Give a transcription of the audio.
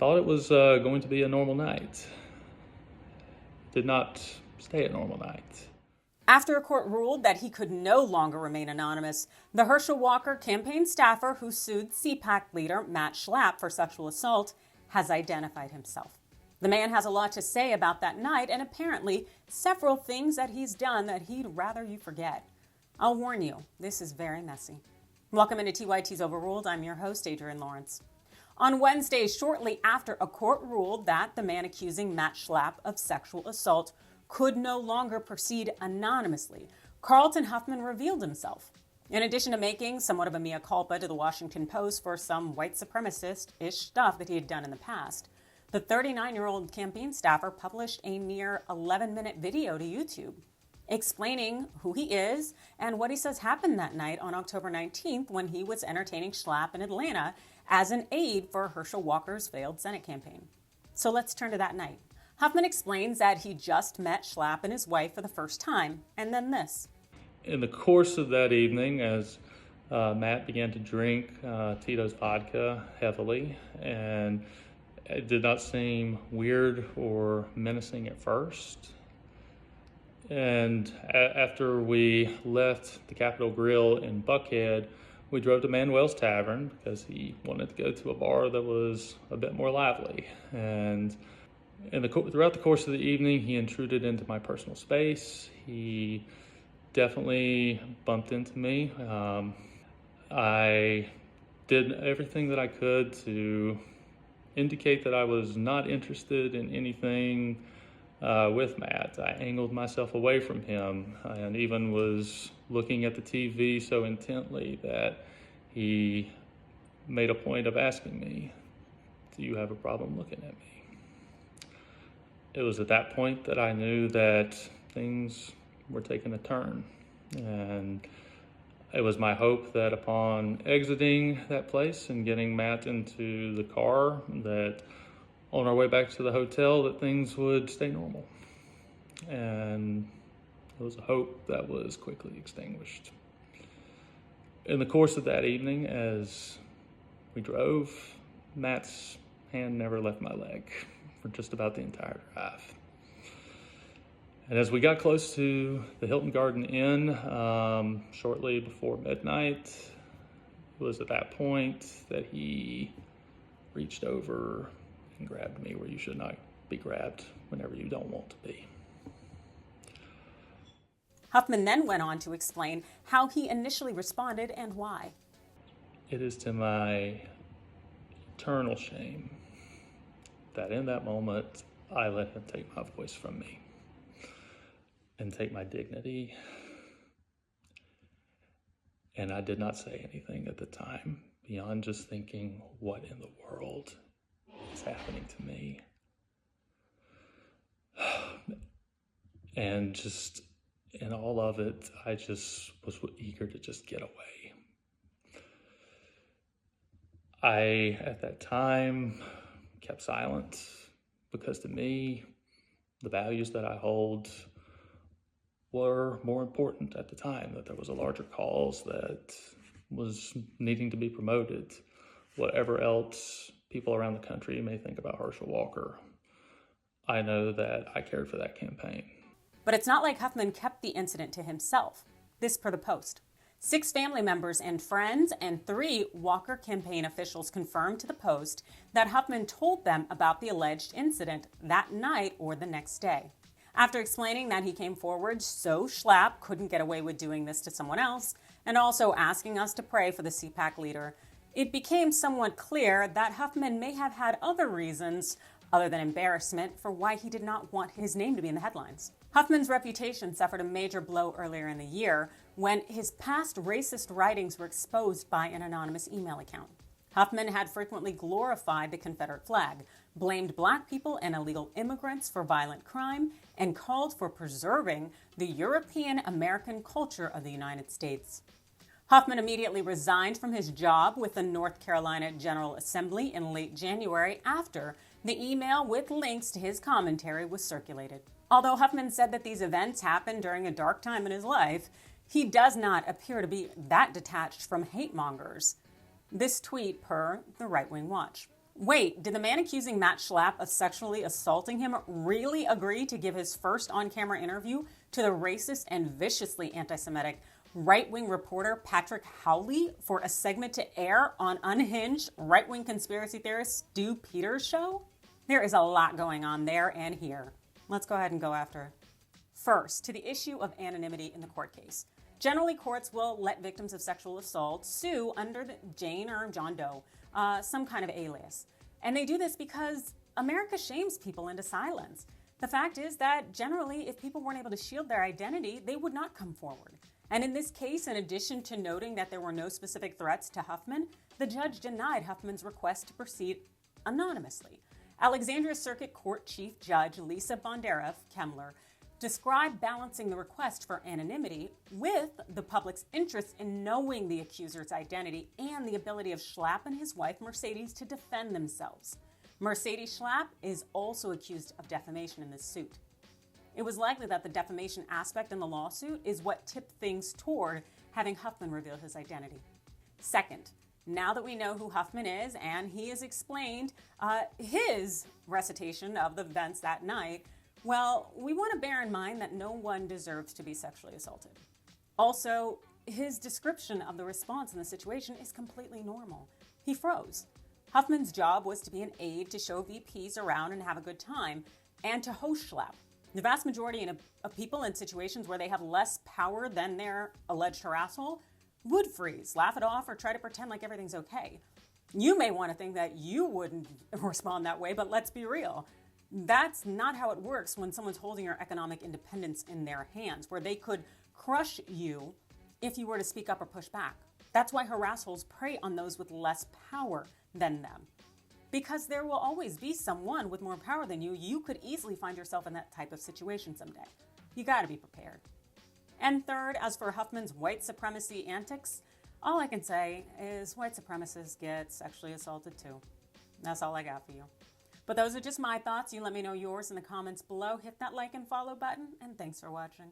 thought it was going to be a normal night. Did not stay a normal night. After a court ruled that he could no longer remain anonymous, the Herschel Walker campaign staffer who sued CPAC leader Matt Schlapp for sexual assault has identified himself. The man has a lot to say about that night and apparently several things that he's done that he'd rather you forget. I'll warn you, this is very messy. Welcome into TYT's Overruled. I'm your host, Adrienne Lawrence. On Wednesday, shortly after a court ruled that the man accusing Matt Schlapp of sexual assault could no longer proceed anonymously, Carlton Huffman revealed himself. In addition to making somewhat of a mea culpa to the Washington Post for some white supremacist-ish stuff that he had done in the past, the 39-year-old campaign staffer published a near 11-minute video to YouTube explaining who he is and what he says happened that night on October 19th when he was entertaining Schlapp in Atlanta as an aide for Herschel Walker's failed Senate campaign. So let's turn to that night. Huffman explains that he just met Schlapp and his wife for the first time, and then this. In the course of that evening, as Matt began to drink Tito's vodka heavily, and it did not seem weird or menacing at first. And after we left the Capitol Grill in Buckhead, we drove to Manuel's Tavern because he wanted to go to a bar that was a bit more lively. And throughout the course of the evening, he intruded into my personal space. He definitely bumped into me. I did everything that I could to indicate that I was not interested in anything with Matt. I angled myself away from him and even was looking at the TV so intently that he made a point of asking me, "Do you have a problem looking at me?" It was at that point that I knew that things were taking a turn. And it was my hope that upon exiting that place and getting Matt into the car, that on our way back to the hotel, that things would stay normal. And it was a hope that was quickly extinguished. In the course of that evening, as we drove, Matt's hand never left my leg for just about the entire drive. And as we got close to the Hilton Garden Inn, shortly before midnight, it was at that point that he reached over and grabbed me where you should not be grabbed whenever you don't want to be. Huffman then went on to explain how he initially responded and why. It is to my eternal shame that in that moment, I let him take my voice from me and take my dignity. And I did not say anything at the time beyond just thinking, what in the world is happening to me? And just in all of it, I just was eager to just get away. I, at that time, kept silent because to me, the values that I hold were more important at the time, that there was a larger cause that was needing to be promoted. Whatever else people around the country may think about Herschel Walker, I know that I cared for that campaign. But it's not like Huffman kept the incident to himself. This per the Post. 6 family members and friends and 3 Walker campaign officials confirmed to the Post that Huffman told them about the alleged incident that night or the next day. After explaining that he came forward so Schlapp couldn't get away with doing this to someone else, and also asking us to pray for the CPAC leader, it became somewhat clear that Huffman may have had other reasons other than embarrassment for why he did not want his name to be in the headlines. Huffman's reputation suffered a major blow earlier in the year when his past racist writings were exposed by an anonymous email account. Huffman had frequently glorified the Confederate flag, blamed black people and illegal immigrants for violent crime, and called for preserving the European American culture of the United States. Huffman immediately resigned from his job with the North Carolina General Assembly in late January after the email with links to his commentary was circulated. Although Huffman said that these events happened during a dark time in his life, he does not appear to be that detached from hate mongers. This tweet per the Right Wing Watch. Wait, did the man accusing Matt Schlapp of sexually assaulting him really agree to give his first on-camera interview to the racist and viciously anti-Semitic right-wing reporter Patrick Howley for a segment to air on unhinged right-wing conspiracy theorist Stu Peters' show? There is a lot going on there and here. Let's go ahead and go after it. First, to the issue of anonymity in the court case. Generally, courts will let victims of sexual assault sue under the Jane or John Doe, some kind of alias. And they do this because America shames people into silence. The fact is that generally, if people weren't able to shield their identity, they would not come forward. And in this case, in addition to noting that there were no specific threats to Huffman, the judge denied Huffman's request to proceed anonymously. Alexandria Circuit Court Chief Judge Lisa Bondarev Kemmler described balancing the request for anonymity with the public's interest in knowing the accuser's identity and the ability of Schlapp and his wife Mercedes to defend themselves. Mercedes Schlapp is also accused of defamation in this suit. It was likely that the defamation aspect in the lawsuit is what tipped things toward having Huffman reveal his identity. Second, now that we know who Huffman is and he has explained his recitation of the events that night, well, we want to bear in mind that no one deserves to be sexually assaulted. Also, his description of the response in the situation is completely normal. He froze. Huffman's job was to be an aide to show VPs around and have a good time, and to host Schlapp. The vast majority of people in situations where they have less power than their alleged harasser would freeze, laugh it off, or try to pretend like everything's okay. You may want to think that you wouldn't respond that way, but let's be real. That's not how it works when someone's holding your economic independence in their hands, where they could crush you if you were to speak up or push back. That's why harassers prey on those with less power than them. Because there will always be someone with more power than you. You could easily find yourself in that type of situation someday. You gotta be prepared. And third, as for Huffman's white supremacy antics, all I can say is white supremacists get sexually assaulted too. That's all I got for you. But those are just my thoughts. You let me know yours in the comments below. Hit that like and follow button, and thanks for watching.